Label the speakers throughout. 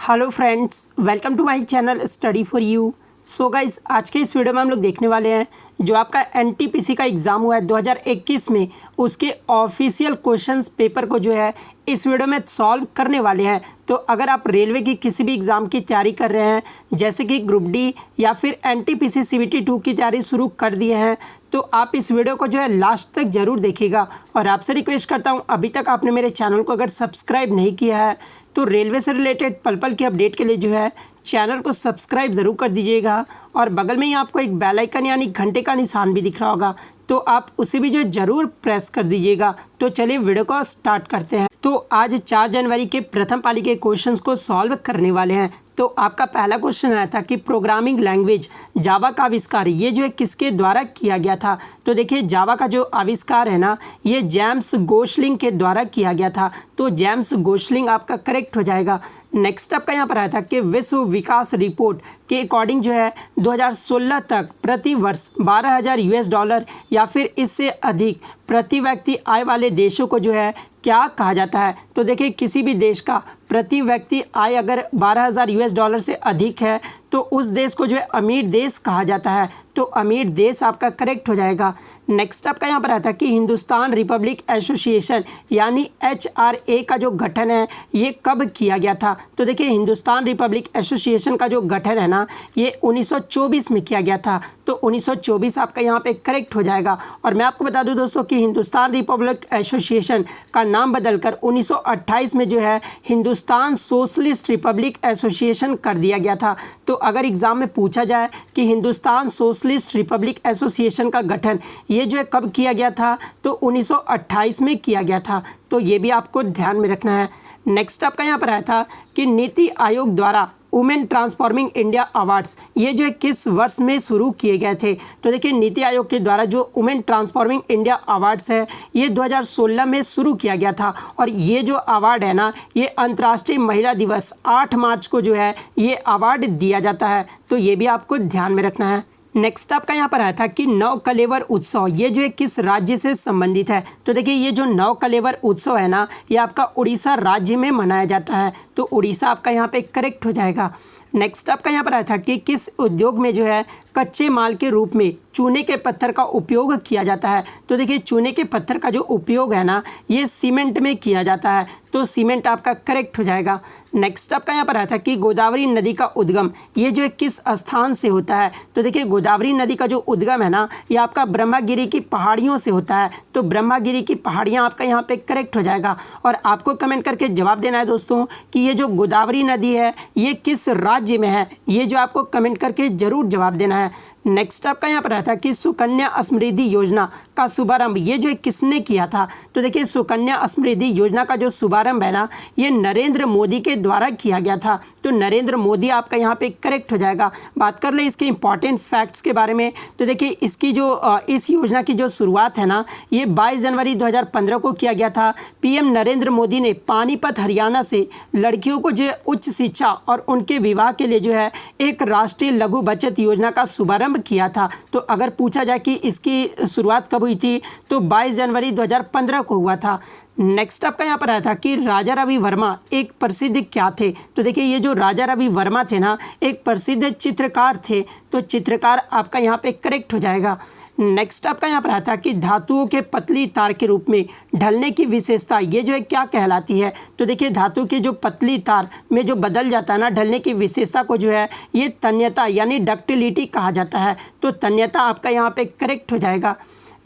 Speaker 1: Hello friends, welcome to my channel study for you. So guys, आज के इस video में हम लोग देखने वाले हैं जो आपका एनटीपीसी का एग्ज़ाम हुआ है 2021 में, उसके ऑफिशियल क्वेश्चंस पेपर को जो है इस वीडियो में सॉल्व करने वाले हैं। तो अगर आप रेलवे की किसी भी एग्ज़ाम की तैयारी कर रहे हैं, जैसे कि ग्रुप डी या फिर एनटीपीसी सीबीटी 2 की तैयारी शुरू कर दिए हैं, तो आप इस वीडियो को जो है लास्ट तक ज़रूर देखिएगा। और आपसे रिक्वेस्ट करता हूँ, अभी तक आपने मेरे चैनल को अगर सब्सक्राइब नहीं किया है तो रेलवे से रिलेटेड पल पल की अपडेट के लिए जो है चैनल को सब्सक्राइब ज़रूर कर दीजिएगा। और बगल में ही आपको एक बेल आइकन यानी घंटे का निशान भी दिख रहा होगा, तो आप उसे भी जो है ज़रूर प्रेस कर दीजिएगा। तो चलिए वीडियो को स्टार्ट करते हैं। तो आज 4 जनवरी के प्रथम पाली के क्वेश्चंस को सॉल्व करने वाले हैं। तो आपका पहला क्वेश्चन आया था कि प्रोग्रामिंग लैंग्वेज जावा का आविष्कार ये जो है किसके द्वारा किया गया था। तो देखिए, जावा का जो आविष्कार है ना, ये जेम्स गोशलिंग के द्वारा किया गया था। तो जेम्स गोशलिंग आपका करेक्ट हो जाएगा। नेक्स्ट आपका यहाँ पर आया था कि विश्व विकास रिपोर्ट के अकॉर्डिंग जो है 2016 तक प्रति वर्ष $12,000 या फिर इससे अधिक प्रति व्यक्ति आय वाले देशों को जो है क्या कहा जाता है। तो देखिए, किसी भी देश का प्रति व्यक्ति आय अगर $12,000 से अधिक है तो उस देश को जो है अमीर देश कहा जाता है। तो अमीर देश आपका करेक्ट हो जाएगा। नेक्स्ट आपका यहाँ पर आता है कि हिंदुस्तान रिपब्लिक एसोसिएशन यानी HRA का जो गठन है ये कब किया गया था। तो देखिए, हिंदुस्तान रिपब्लिक एसोसिएशन का जो गठन है ना, ये 1924 में किया गया था। तो 1924 आपका यहाँ पे करेक्ट हो जाएगा। और मैं आपको बता दूं दोस्तों कि हिंदुस्तान रिपब्लिक एसोसिएशन का नाम बदलकर 1928 में जो है हिंदुस्तान सोशलिस्ट रिपब्लिक एसोसिएशन कर दिया गया था। तो अगर एग्ज़ाम में पूछा जाए कि हिंदुस्तान सोशलिस्ट रिपब्लिक एसोसिएशन का गठन ये जो है कब किया गया था, तो 1928 में किया गया था। तो ये भी आपको ध्यान में रखना है। नेक्स्ट आपका यहाँ पर आया था कि नीति आयोग द्वारा वुमेन ट्रांसफॉर्मिंग इंडिया अवार्ड्स ये जो है किस वर्ष में शुरू किए गए थे। तो देखिए, नीति आयोग के द्वारा जो वुमेन ट्रांसफॉर्मिंग इंडिया अवार्ड्स है ये 2016 में शुरू किया गया था। और ये जो अवार्ड है ना, ये अंतर्राष्ट्रीय महिला दिवस 8 मार्च को जो है ये अवार्ड दिया जाता है। तो ये भी आपको ध्यान में रखना है। नेक्स्ट आपका यहाँ पर आया था कि नव कलेवर उत्सव ये जो है किस राज्य से संबंधित है। तो देखिए, ये जो नव कलेवर उत्सव है ना, ये आपका उड़ीसा राज्य में मनाया जाता है। तो उड़ीसा आपका यहाँ पे करेक्ट हो जाएगा। नेक्स्ट आपका यहाँ पर आया था कि किस उद्योग में जो है कच्चे माल के रूप में चूने के पत्थर का उपयोग किया जाता है। तो देखिए, चूने के पत्थर का जो उपयोग है ना, ये सीमेंट में किया जाता है। तो सीमेंट आपका करेक्ट हो जाएगा। नेक्स्ट आपका यहाँ पर आया था कि गोदावरी नदी का उद्गम ये जो है किस स्थान से होता है। तो देखिए, गोदावरी नदी का जो उद्गम है ना, ये आपका ब्रह्मगिरी की पहाड़ियों से होता है। तो ब्रह्मगिरी की पहाड़ियाँ आपका यहाँ पे करेक्ट हो जाएगा। और आपको कमेंट करके जवाब देना है दोस्तों कि ये जो गोदावरी नदी है ये किस राज्य में है। ये जो आपको कमेंट करके ज़रूर जवाब देना है। नेक्स्ट आपका यहाँ पर आया था कि सुकन्या समृद्धि योजना का शुभारंभ ये जो है किसने किया था। तो देखिए, सुकन्या समृद्धि योजना का जो शुभारंभ है ना, ये नरेंद्र मोदी के द्वारा किया गया था। तो नरेंद्र मोदी आपका यहाँ पे करेक्ट हो जाएगा। बात कर ले इसके इंपॉर्टेंट फैक्ट्स के बारे में। तो देखिए, इसकी जो इस योजना की जो शुरुआत है ना, ये 22 जनवरी 2015 को किया गया था। PM नरेंद्र मोदी ने पानीपत हरियाणा से लड़कियों को जो उच्च शिक्षा और उनके विवाह के लिए जो है एक राष्ट्रीय लघु बचत योजना का शुभारंभ किया था। तो अगर पूछा जाए कि इसकी शुरुआत कब हुई थी, तो 22 जनवरी 2015 को हुआ था। नेक्स्ट आपका यहाँ पर आया था कि राजा रवि वर्मा एक प्रसिद्ध क्या थे। तो देखिए, ये जो राजा रवि वर्मा थे ना, एक प्रसिद्ध चित्रकार थे। तो चित्रकार आपका यहाँ पे करेक्ट हो जाएगा। नेक्स्ट आपका यहाँ पर आया था कि धातुओं के पतली तार के रूप में ढलने की विशेषता ये जो है क्या कहलाती है। तो देखिए, धातु की जो पतली तार में जो बदल जाता है ना, ढलने की विशेषता को जो है ये तन्यता यानी डक्टिलिटी कहा जाता है। तो तन्यता आपका यहाँ पे करेक्ट हो जाएगा।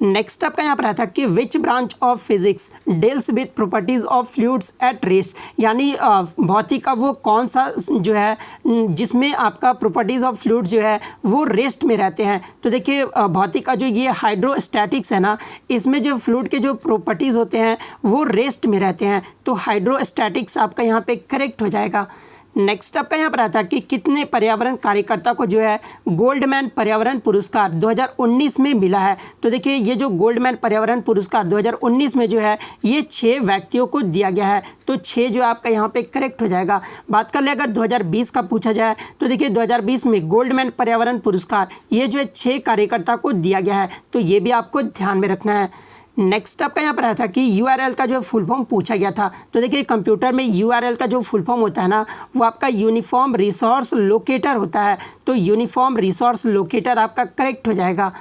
Speaker 1: नेक्स्ट आपका यहाँ पर आया था कि which branch of physics deals with properties of fluids at rest यानी भौतिक का वो कौन सा जो है जिसमें आपका प्रॉपर्टीज ऑफ फ्लूइड जो है वो रेस्ट में रहते हैं। तो देखिए, भौतिक का जो ये हाइड्रोस्टैटिक्स है ना, इसमें जो फ्लूइड के जो प्रॉपर्टीज़ होते हैं वो रेस्ट में रहते हैं। तो हाइड्रोस्टैटिक्स आपका यहाँ पे करेक्ट हो जाएगा। नेक्स्ट आपका यहाँ पर आता है कि कितने पर्यावरण कार्यकर्ता को जो है गोल्डमैन पर्यावरण पुरस्कार 2019 में मिला है। तो देखिए, ये जो गोल्डमैन पर्यावरण पुरस्कार 2019 में जो है ये 6 व्यक्तियों को दिया गया है। तो 6 जो आपका यहाँ पे करेक्ट हो जाएगा। बात कर ले अगर 2020 का पूछा जाए, तो देखिए 2020 में गोल्डमैन पर्यावरण पुरस्कार ये जो है 6 कार्यकर्ता को दिया गया है। तो ये भी आपको ध्यान में रखना है। नेक्स्ट आपका यहाँ पर आया था कि URL का जो फुल फॉर्म पूछा गया था। तो देखिए कंप्यूटर में URL का जो फुल फॉर्म होता है ना, वो आपका यूनिफॉर्म रिसोर्स लोकेटर होता है। तो यूनिफॉर्म रिसोर्स लोकेटर आपका करेक्ट हो जाएगा।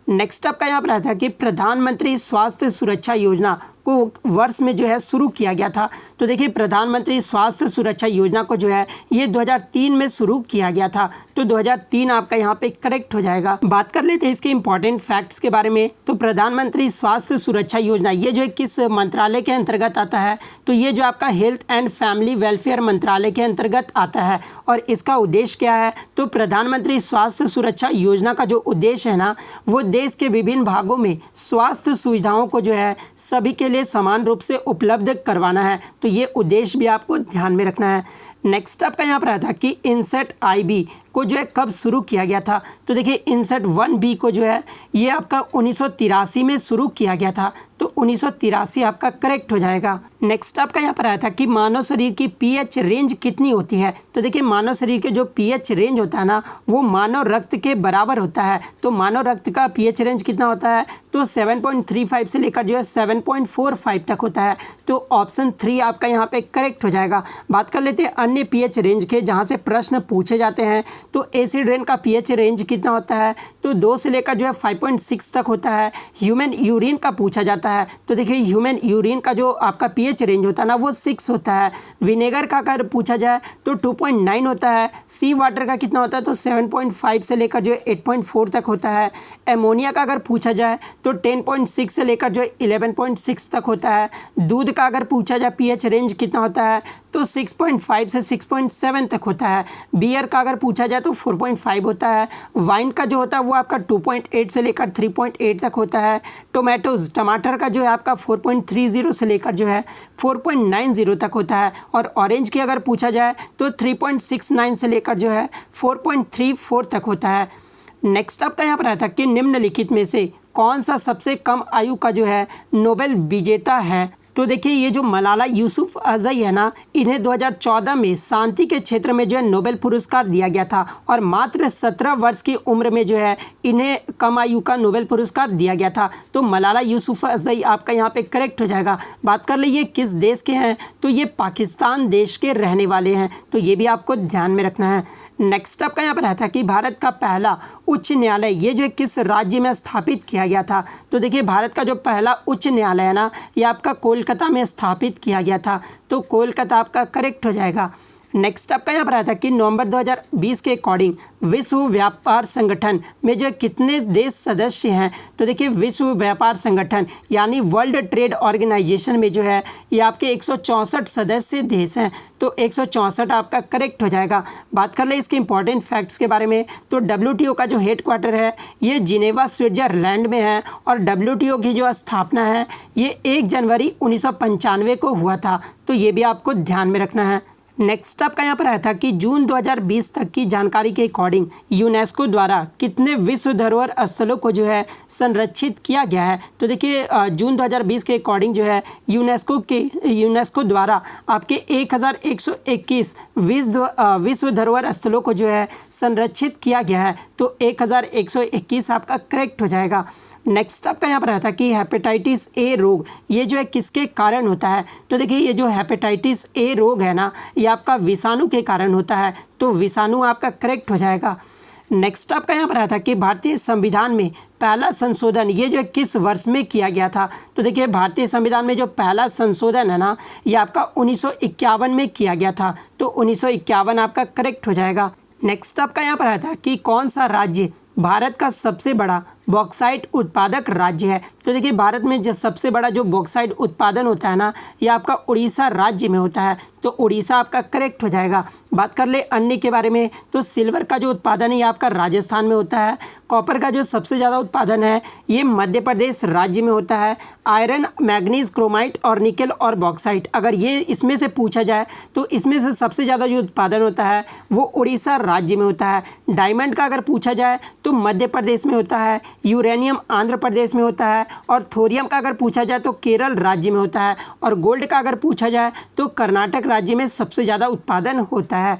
Speaker 1: नेक्स्ट आपका यहाँ पर आया था कि प्रधानमंत्री स्वास्थ्य सुरक्षा योजना को वर्ष में जो है शुरू किया गया था। तो देखिए प्रधानमंत्री स्वास्थ्य सुरक्षा योजना को जो है ये 2003 में शुरू किया गया था। तो 2003 आपका यहाँ पे करेक्ट हो जाएगा। बात कर लेते हैं इसके इंपॉर्टेंट फैक्ट्स के बारे में। तो प्रधानमंत्री स्वास्थ्य सुरक्षा योजना ये जो है किस मंत्रालय के अंतर्गत आता है, तो ये जो आपका हेल्थ एंड फैमिली वेलफेयर मंत्रालय के अंतर्गत आता है। और इसका उद्देश्य क्या है, तो प्रधानमंत्री स्वास्थ्य सुरक्षा योजना का जो उद्देश्य है ना, वो देश के विभिन्न भागों में स्वास्थ्य सुविधाओं को जो है सभी के लिए समान रूप से उपलब्ध करवाना है। तो ये उद्देश्य भी आपको ध्यान में रखना है। नेक्स्ट आपका यहाँ पर आया था कि इनसेट IB को जो है कब शुरू किया गया था। तो देखिए इनसेट 1B को जो है ये आपका 1983 में शुरू किया गया था। तो 1983 आपका करेक्ट हो जाएगा। नेक्स्ट आपका यहाँ पर आया था कि मानव शरीर की pH रेंज कितनी होती है। तो देखिए मानव शरीर के जो pH रेंज होता है ना, वो मानव रक्त के बराबर होता है। तो मानव रक्त का pH रेंज कितना होता है, तो 7.35 से लेकर जो है 7.45 तक होता है। तो ऑप्शन 3 आपका यहाँ पे करेक्ट हो जाएगा। बात कर लेते हैं अन्य pH रेंज के, जहाँ से प्रश्न पूछे जाते हैं। तो एसिड रेन का pH रेंज कितना होता है, तो 2 से लेकर जो है 5.6 तक होता है। ह्यूमन यूरिन का पूछा जाता है। तो देखिए ह्यूमन यूरिन का जो आपका pH रेंज होता है ना, वो 6 होता है। विनेगर का अगर पूछा जाए तो 2.9 होता है। सी वाटर का कितना होता है, तो 7.5 से लेकर जो है 8.4 तक होता है। एमोनिया का अगर पूछा जाए तो 10.6 से लेकर जो है 11.6 तक होता है। दूध का अगर पूछा जाए pH रेंज कितना होता है, तो 6.5 से 6.7 तक होता है। बियर का अगर पूछा जाए तो 4.5 होता है। वाइन का जो होता है वो आपका 2.8 से लेकर 3.8 तक होता है। टमाटर का जो है आपका 4.30 से लेकर जो है 4.90 तक होता है। और ऑरेंज की अगर पूछा जाए तो 3.69 से लेकर जो है 4.34 तक होता है। नेक्स्ट आपका यहाँ पर आया था कि निम्नलिखित में से कौन सा सबसे कम आयु का जो है नोबेल विजेता है। तो देखिए ये जो मलाला यूसुफ़ज़ई है ना, इन्हें 2014 में शांति के क्षेत्र में जो है नोबेल पुरस्कार दिया गया था। और मात्र 17 वर्ष की उम्र में जो है इन्हें कम आयु का नोबेल पुरस्कार दिया गया था। तो मलाला यूसुफ़ज़ई आपका यहाँ पे करेक्ट हो जाएगा। बात कर लीजिए किस देश के हैं, तो ये पाकिस्तान देश के रहने वाले हैं। तो ये भी आपको ध्यान में रखना है। नेक्स्ट आपका यहाँ पर आया था कि भारत का पहला उच्च न्यायालय ये जो किस राज्य में स्थापित किया गया था। तो देखिए भारत का जो पहला उच्च न्यायालय है ना, ये आपका कोलकाता में स्थापित किया गया था। तो कोलकाता आपका करेक्ट हो जाएगा। नेक्स्ट आपका यहाँ पर आया था कि नवंबर 2020 के अकॉर्डिंग विश्व व्यापार संगठन में जो कितने देश सदस्य हैं। तो देखिए विश्व व्यापार संगठन यानी वर्ल्ड ट्रेड ऑर्गेनाइजेशन में जो है ये आपके 164 सदस्य देश हैं। तो 164 आपका करेक्ट हो जाएगा। बात कर ले इसके इंपॉर्टेंट फैक्ट्स के बारे में। तो WTO का जो हेडक्वार्टर है ये जिनेवा स्विट्जरलैंड में है। और WTO की जो स्थापना है ये 1 जनवरी 1995 को हुआ था। तो ये भी आपको ध्यान में रखना है। नेक्स्ट आपका यहाँ पर आया था कि जून 2020 तक की जानकारी के अकॉर्डिंग यूनेस्को द्वारा कितने विश्व धरोहर स्थलों को जो है संरक्षित किया गया है। तो देखिए जून 2020 के अकॉर्डिंग जो है यूनेस्को द्वारा आपके 1121 विश्व धरोहर स्थलों को जो है संरक्षित किया गया है। तो 1121 आपका करेक्ट हो जाएगा। नेक्स्ट आपका यहाँ पर आया था कि हेपेटाइटिस ए रोग ये जो है किसके कारण होता है। तो देखिए ये जो हेपेटाइटिस ए रोग है ना, ये आपका विषाणु के कारण होता है। तो विषाणु आपका करेक्ट हो जाएगा। नेक्स्ट आपका यहाँ पर आया था कि भारतीय संविधान में पहला संशोधन ये जो किस वर्ष में किया गया था। तो देखिए भारतीय संविधान में जो पहला संशोधन है ना, ये आपका 1951 में किया गया था। तो 1951 आपका करेक्ट हो जाएगा। नेक्स्ट आपका यहाँ पर आया था कि कौन सा राज्य भारत का सबसे बड़ा बॉक्साइट उत्पादक राज्य है। तो देखिए भारत में जो सबसे बड़ा जो बॉक्साइट उत्पादन होता है ना, ये आपका उड़ीसा राज्य में होता है। तो उड़ीसा आपका करेक्ट हो जाएगा। बात कर ले अन्य के बारे में। तो सिल्वर का जो उत्पादन है ये आपका राजस्थान में होता है। कॉपर का जो सबसे ज़्यादा उत्पादन है ये मध्य प्रदेश राज्य में होता है। आयरन, मैग्नीज, क्रोमाइट और निकल और बॉक्साइट अगर ये इसमें से पूछा जाए तो इसमें से सबसे ज़्यादा जो उत्पादन होता है वो उड़ीसा राज्य में होता है। डायमंड का अगर पूछा जाए तो मध्य प्रदेश में होता है। यूरेनियम आंध्र प्रदेश में होता है। और थोरियम का अगर पूछा जाए तो केरल राज्य में होता है। और गोल्ड का अगर पूछा जाए तो कर्नाटक राज्य में सबसे ज़्यादा उत्पादन होता है।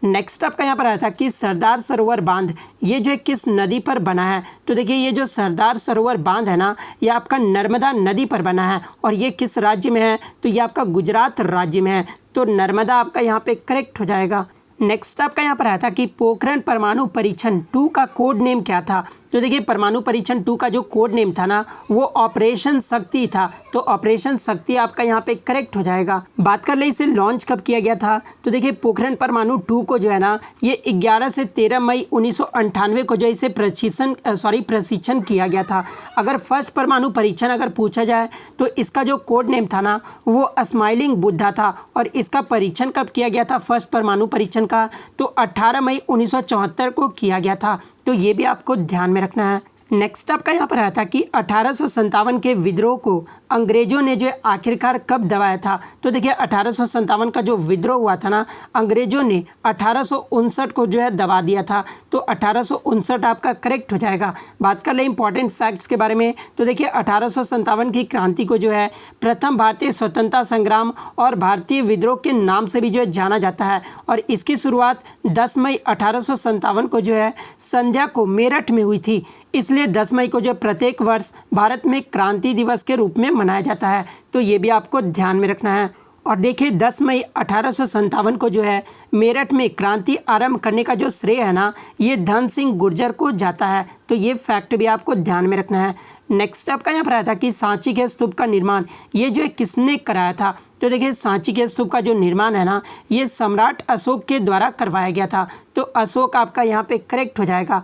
Speaker 1: नेक्स्ट आपका यहाँ पर आया था कि सरदार सरोवर बांध ये जो है किस नदी पर बना है। तो देखिए ये जो सरदार सरोवर बांध है ना, ये आपका नर्मदा नदी पर बना है और ये किस राज्य में है, तो ये आपका गुजरात राज्य में है। तो नर्मदा आपका यहाँ पे करेक्ट हो जाएगा। नेक्स्ट आपका यहाँ पर आया था कि पोखरण परमाणु परीक्षण 2 का कोड नेम क्या था। तो देखिए परमाणु परीक्षण 2 का जो कोड नेम था ना, वो ऑपरेशन शक्ति था। तो ऑपरेशन शक्ति आपका यहाँ पे करेक्ट हो जाएगा। बात कर ले इसे लॉन्च कब किया गया था। तो देखिए पोखरण परमाणु 2 को जो है ना, ये 11 से 13 मई 1998 को जो इसे प्रशिक्षण किया गया था। अगर फर्स्ट परमाणु परीक्षण अगर पूछा जाए तो इसका जो कोड नेम था ना, वो स्माइलिंग बुद्धा था। और इसका परीक्षण कब किया गया था फर्स्ट परमाणु परीक्षण का, तो 18 मई 1974 को किया गया था। तो ये भी आपको ध्यान में रखना है। नेक्स्ट आपका यहाँ पर आया था कि 1857 के विद्रोह को अंग्रेजों ने जो आखिरकार कब दबाया था। तो देखिए 1857 का जो विद्रोह हुआ था ना, अंग्रेजों ने 1859 को जो है दबा दिया था। तो 1859 आपका करेक्ट हो जाएगा। बात कर ले इंपॉर्टेंट फैक्ट्स के बारे में। तो देखिए 1857 की क्रांति को जो है प्रथम भारतीय स्वतंत्रता संग्राम और भारतीय विद्रोह के नाम से भी जो है जाना जाता है। और इसकी शुरुआत 10 मई 1857 को जो है संध्या को मेरठ में हुई थी। इसलिए 10 मई को जो प्रत्येक वर्ष भारत में क्रांति दिवस के रूप में मनाया जाता है। तो ये भी आपको ध्यान में रखना है। और देखिए 10 मई 1857 को जो है मेरठ में क्रांति आरंभ करने का जो श्रेय है ना, ये धन सिंह गुर्जर को जाता है। तो ये फैक्ट भी आपको ध्यान में रखना है। नेक्स्ट आपका यहाँ पर आया था कि सांची के स्तूप का निर्माण ये जो है किसने कराया था। तो देखिए सांची के स्तूप का जो निर्माण है ना, ये सम्राट अशोक के द्वारा करवाया गया था। तो अशोक आपका यहाँ पे करेक्ट हो जाएगा।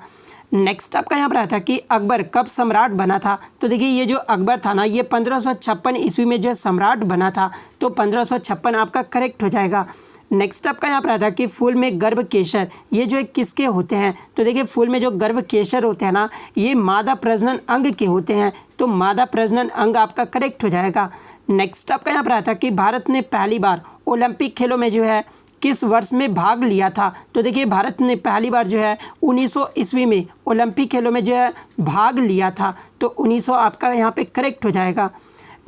Speaker 1: नेक्स्ट आपका यहाँ पर आया था कि अकबर कब सम्राट बना था। तो देखिए ये जो अकबर था ना, ये 1556 ईस्वी में जो है सम्राट बना था। तो 1556 आपका करेक्ट हो जाएगा। नेक्स्ट आपका यहाँ पर आया था कि फूल में गर्भ केशर ये जो है किसके होते हैं। तो देखिए फूल में जो गर्भ केशर होते हैं ना, ये मादा प्रजनन अंग के होते हैं। तो मादा प्रजनन अंग आपका करेक्ट हो जाएगा। नेक्स्ट आपका यहाँ पर आया था कि भारत ने पहली बार ओलंपिक खेलों में जो है किस वर्ष में भाग लिया था। तो देखिए भारत ने पहली बार जो है 1900 ईस्वी में ओलंपिक खेलों में जो है भाग लिया था। तो 1900 आपका यहाँ पे करेक्ट हो जाएगा।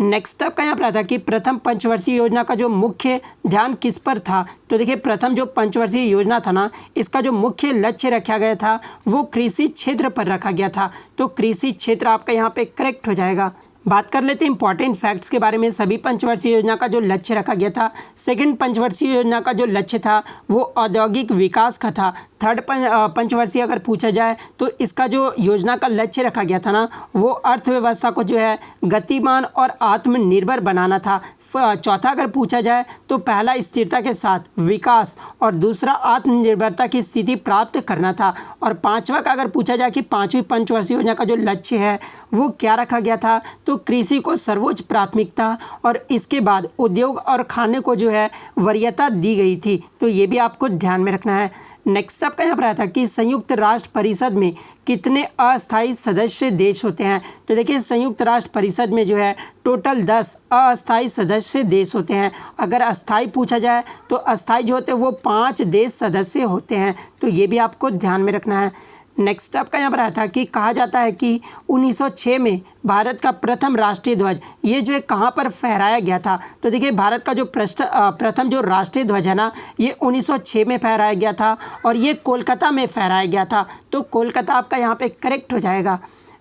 Speaker 1: नेक्स्ट आपका यहाँ पर आता है कि प्रथम पंचवर्षीय योजना का जो मुख्य ध्यान किस पर था। तो देखिए प्रथम जो पंचवर्षीय योजना था ना, इसका जो मुख्य लक्ष्य रखा गया था वो कृषि क्षेत्र पर रखा गया था। तो कृषि क्षेत्र आपका यहाँ पे करेक्ट हो जाएगा। बात कर लेते हैं इंपॉर्टेंट फैक्ट्स के बारे में। सभी पंचवर्षीय योजना का जो लक्ष्य रखा गया था, सेकंड पंचवर्षीय योजना का जो लक्ष्य था वो औद्योगिक विकास का था। थर्ड पंचवर्षीय अगर पूछा जाए तो इसका जो योजना का लक्ष्य रखा गया था ना, वो अर्थव्यवस्था को जो है गतिमान और आत्मनिर्भर बनाना था। चौथा अगर पूछा जाए तो पहला स्थिरता के साथ विकास और दूसरा आत्मनिर्भरता की स्थिति प्राप्त करना था। और पांचवा का अगर पूछा जाए कि पांचवी पंचवर्षीय योजना का जो लक्ष्य है वो क्या रखा गया था, तो कृषि को सर्वोच्च प्राथमिकता और इसके बाद उद्योग और खाने को जो है वरीयता दी गई थी। तो ये भी आपको ध्यान में रखना है। नेक्स्ट आपका यहाँ पर आया था कि संयुक्त राष्ट्र परिषद में कितने अस्थायी सदस्य देश होते हैं। तो देखिए संयुक्त राष्ट्र परिषद में जो है टोटल 10 अस्थायी सदस्य देश होते हैं। अगर अस्थायी पूछा जाए तो अस्थायी जो होते हैं वो 5 देश सदस्य होते हैं। तो ये भी आपको ध्यान में रखना है। नेक्स्ट आपका यहाँ पर आया था कि कहा जाता है कि 1906 में भारत का प्रथम राष्ट्रीय ध्वज ये जो है कहाँ पर फहराया गया था। तो देखिए भारत का जो प्रथम जो राष्ट्रीय ध्वज है ना, ये 1906 में फहराया गया था और ये कोलकाता में फहराया गया था। तो कोलकाता आपका यहाँ पे करेक्ट हो जाएगा।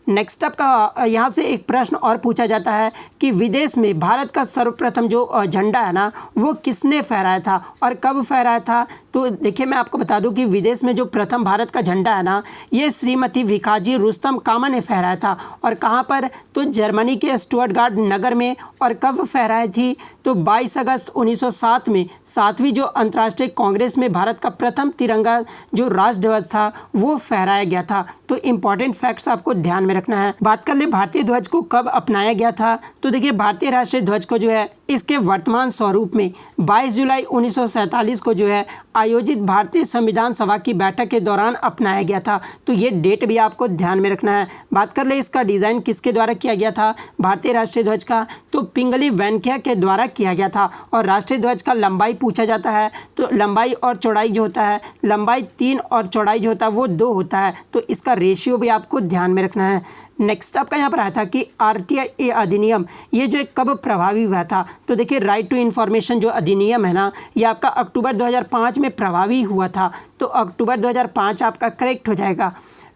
Speaker 1: नेक्स्ट आपका यहाँ से एक प्रश्न और पूछा जाता है कि विदेश में भारत का सर्वप्रथम जो झंडा है ना, वो किसने फहराया था और कब फहराया था। तो देखिए मैं आपको बता दूं कि विदेश में जो प्रथम भारत का झंडा है ना, ये श्रीमती भिकाजी रुस्तम कामा ने फहराया था। और कहाँ पर, तो जर्मनी के स्टुटगार्ट नगर में। और कब फहराई थी, तो 22 अगस्त 1907 में 7वीं जो अंतर्राष्ट्रीय कांग्रेस में भारत का प्रथम तिरंगा जो राष्ट्रध्वज था वो फहराया गया था। तो इंपॉर्टेंट फैक्ट्स आपको ध्यान में रखना है। बात कर ले भारतीय ध्वज को कब अपनाया गया था। तो देखिए भारतीय राष्ट्रीय ध्वज को जो है इसके वर्तमान स्वरूप में 22 जुलाई 1947 को जो है आयोजित भारतीय संविधान सभा की बैठक के दौरान अपनाया गया था। तो ये डेट भी आपको ध्यान में रखना है। बात कर ले इसका डिज़ाइन किसके द्वारा किया गया था भारतीय राष्ट्रीय ध्वज का, तो पिंगली वेंकैया के द्वारा किया गया था। और राष्ट्रीय ध्वज का लंबाई पूछा जाता है तो लंबाई और चौड़ाई जो होता है, लंबाई 3 और चौड़ाई जो होता है वो 2 होता है। तो इसका रेशियो भी आपको ध्यान में रखना है। नेक्स्ट आपका यहाँ पर आया था कि आरटीआई अधिनियम ये जो है कब प्रभावी हुआ था। तो देखिए राइट टू इन्फॉर्मेशन जो अधिनियम है ना, ये आपका अक्टूबर 2005 में प्रभावी हुआ था। तो अक्टूबर 2005 आपका करेक्ट हो जाएगा।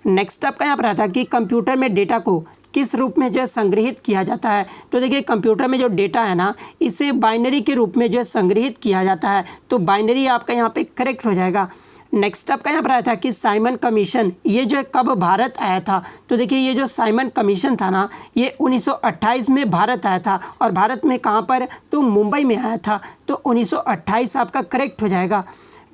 Speaker 1: नेक्स्ट आपका यहाँ पर आया था कि कंप्यूटर में डेटा को किस रूप में जो है संग्रहित किया जाता है। तो देखिए कंप्यूटर में जो डेटा है ना, इसे बाइनरी के रूप में जो है संग्रहित किया जाता है। तो बाइनरी आपका यहाँ पे करेक्ट हो जाएगा। नेक्स्ट आपका यहाँ पर आया था कि साइमन कमीशन ये जो है कब भारत आया था। तो देखिए ये जो साइमन कमीशन था ना, ये 1928 में भारत आया था। और भारत में कहाँ पर, तो मुंबई में आया था। तो 1928 आपका करेक्ट हो जाएगा।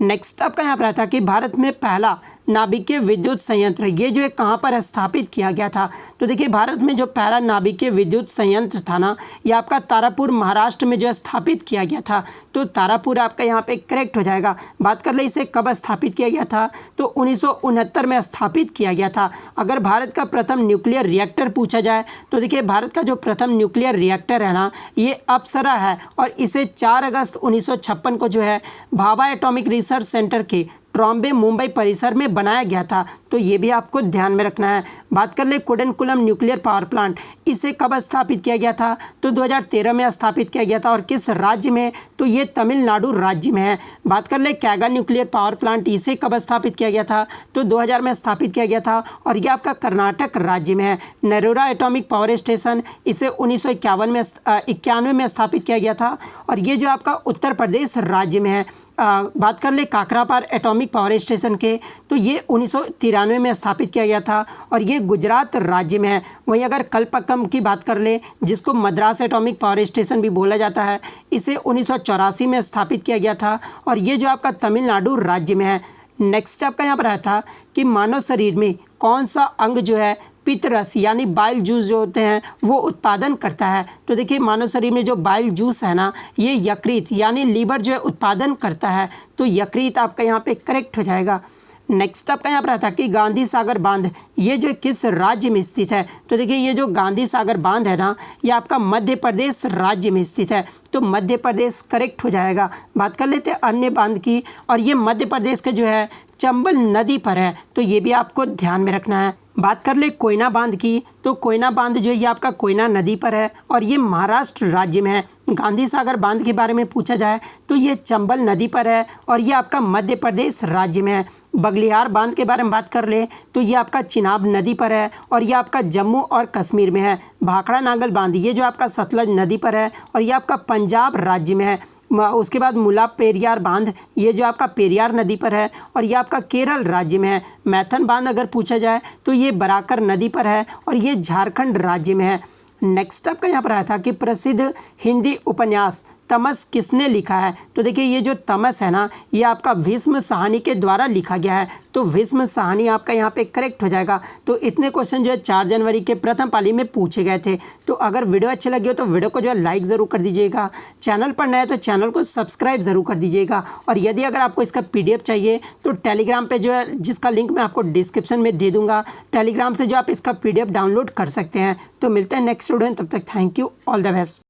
Speaker 1: नेक्स्ट आपका यहाँ पर आया था कि भारत में पहला नाभिकीय विद्युत संयंत्र ये जो है कहाँ पर स्थापित किया गया था। तो देखिए भारत में जो पहला नाभिकीय विद्युत संयंत्र था ना, ये आपका तारापुर महाराष्ट्र में जो है स्थापित किया गया था। तो तारापुर आपका यहाँ पे करेक्ट हो जाएगा। बात कर ले इसे कब स्थापित किया गया था, तो 1969 में स्थापित किया गया था। अगर भारत का प्रथम न्यूक्लियर रिएक्टर पूछा जाए तो देखिए भारत का जो प्रथम न्यूक्लियर रिएक्टर है ना, ये अप्सरा है। और इसे 4 अगस्त 1956 को जो है भाभा एटॉमिक रिसर्च सेंटर के ट्रॉम्बे मुंबई परिसर में बनाया गया था। तो ये भी आपको ध्यान में रखना है। बात कर ले कुडनकुलम न्यूक्लियर पावर प्लांट, इसे कब स्थापित किया गया था, तो 2013 में स्थापित किया गया था। और किस राज्य में, तो ये तमिलनाडु राज्य में है। बात कर ले कैगा न्यूक्लियर पावर प्लांट, इसे कब स्थापित किया गया था, तो 2000 में स्थापित किया गया था। और ये आपका कर्नाटक राज्य में है। नरोरा एटॉमिक पावर स्टेशन, इसे 1991 में स्थापित किया गया था। और ये जो आपका उत्तर प्रदेश राज्य में है। बात कर ले काकरापार एटॉमिक पावर स्टेशन के, तो ये 1993 में स्थापित किया गया था। और ये गुजरात राज्य में है। वहीं अगर कल्पक्कम की बात कर ले, जिसको मद्रास एटॉमिक पावर स्टेशन भी बोला जाता है, इसे 1984 में स्थापित किया गया था। और ये जो आपका तमिलनाडु राज्य में है। नेक्स्ट आपका यहाँ पर आया था कि मानव शरीर में कौन सा अंग जो है पित्तरस यानी बाइल जूस जो होते हैं वो उत्पादन करता है। तो देखिए मानव शरीर में जो बाइल जूस है ना, ये यकृत यानी लीवर जो है उत्पादन करता है। तो यकृत आपका यहाँ पे करेक्ट हो जाएगा। नेक्स्ट आपका यहाँ पर आता है कि गांधी सागर बांध ये जो किस राज्य में स्थित है। तो देखिए ये जो गांधी सागर बांध है ना, ये आपका मध्य प्रदेश राज्य में स्थित है। तो मध्य प्रदेश करेक्ट हो जाएगा। बात कर लेते हैं अन्य बांध की, और ये मध्य प्रदेश के जो है चंबल नदी पर है। तो ये भी आपको ध्यान में रखना है। बात कर ले कोयना बांध की, तो कोयना बांध जो है ये आपका कोयना नदी पर है। और ये महाराष्ट्र राज्य में है। गांधी सागर बांध के बारे में पूछा जाए तो ये चंबल नदी पर है। और ये आपका मध्य प्रदेश राज्य में है। बगलिहार बांध के बारे में बात कर ले तो ये आपका चिनाब नदी पर है। और ये आपका जम्मू और कश्मीर में है। भाखड़ा नागल बांध ये जो आपका सतलज नदी पर है। और ये आपका पंजाब राज्य में है। उसके बाद मुला पेरियार बांध ये जो आपका पेरियार नदी पर है। और ये आपका केरल राज्य में है। मैथन बांध अगर पूछा जाए तो ये बराकर नदी पर है। और ये झारखंड राज्य में है। नेक्स्ट आपका यहाँ पर आया था कि प्रसिद्ध हिंदी उपन्यास तमस किसने लिखा है। तो देखिए ये जो तमस है ना, ये आपका भीष्म साहनी के द्वारा लिखा गया है। तो भीष्म साहनी आपका यहाँ पे करेक्ट हो जाएगा। तो इतने क्वेश्चन जो है 4 जनवरी के प्रथम पाली में पूछे गए थे। तो अगर वीडियो अच्छी लगी हो तो वीडियो को जो है लाइक ज़रूर कर दीजिएगा। चैनल पर नया है तो चैनल को सब्सक्राइब ज़रूर कर दीजिएगा। और यदि अगर आपको इसका PDF चाहिए तो टेलीग्राम पर जो है, जिसका लिंक मैं आपको डिस्क्रिप्शन में दे दूँगा, टेलीग्राम से जो आप इसका PDF डाउनलोड कर सकते हैं। तो मिलते हैं नेक्स्ट वीडियो में, तब तक thank you, all the best.